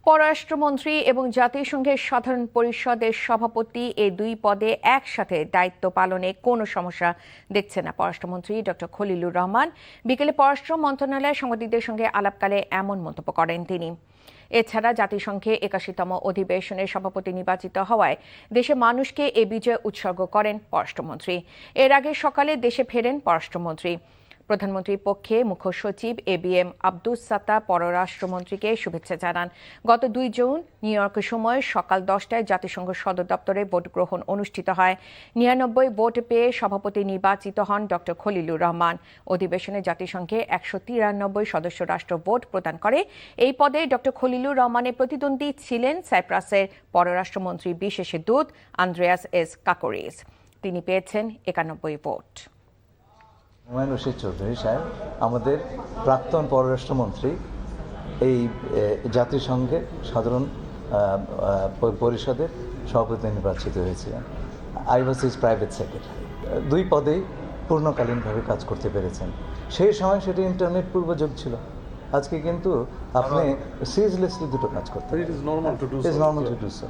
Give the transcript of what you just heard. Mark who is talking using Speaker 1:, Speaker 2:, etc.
Speaker 1: পররাষ্ট্রমন্ত্রী এবং জাতিসংঘের সাধারণ পরিষদের সভাপতি এই দুই পদে একসাথে দায়িত্ব পালনে কোনো সমস্যা দেখছে না পররাষ্ট্রমন্ত্রী ডক্টর খলিলুর রহমান। বিকেলে পররাষ্ট্র মন্ত্রণালয়ে সাংবাদিকদের সঙ্গে আলাপকালে এমন মন্তব্য করেন তিনি। এছাড়া জাতিসংঘে ৮১তম অধিবেশনের সভাপতি নির্বাচিত হওয়ায় দেশের মানুষকে এ বিজয় উৎসর্গ করেন পররাষ্ট্রমন্ত্রী। এর আগে সকালে দেশে ফেরেন পররাষ্ট্রমন্ত্রী। প্রধানমন্ত্রীর পক্ষে মুখ্য সচিব এবিএম আব্দুস সাত্তার পররাষ্ট্রমন্ত্রীকে শুভেচ্ছা জানান। গত ২ জুন নিউ ইয়র্ক সময় সকাল ১০টায় জাতিসংঘ সদর দপ্তরে ভোট গ্রহণ অনুষ্ঠিত হয়। ৯৯ ভোট পেয়ে সভাপতি নির্বাচিত হন ডক্টর খলিলুর রহমান। অধিবেশনে জাতিসংঘে ১৯৩ সদস্য রাষ্ট্র ভোট প্রদান করে। এই পদে ডক্টর খলিলুর রহমানের প্রতিদ্বন্দ্বী ছিলেন সাইপ্রাসের পররাষ্ট্রমন্ত্রী বিশেষ দূত আন্দ্রেয়াস এস কাকোরিস। তিনি পেয়েছেন ৯১ ভোট।
Speaker 2: হুমায়ুন রশিদ চৌধুরী সাহেব আমাদের প্রাক্তন পররাষ্ট্রমন্ত্রী এই জাতিসংঘের সাধারণ পরিষদের সভাপতি নির্বাচিত হয়েছিলেন। I was his private secretary. দুই পদেই পূর্ণকালীনভাবে কাজ করতে পেরেছেন। সেই সময় সেটি ইন্টারনেট পূর্বযোগ ছিল। আজকে কিন্তু আপনি সিজলেসলি দুটো কাজ করতে পারেন।
Speaker 3: It is normal to do so.
Speaker 2: It is normal to do so.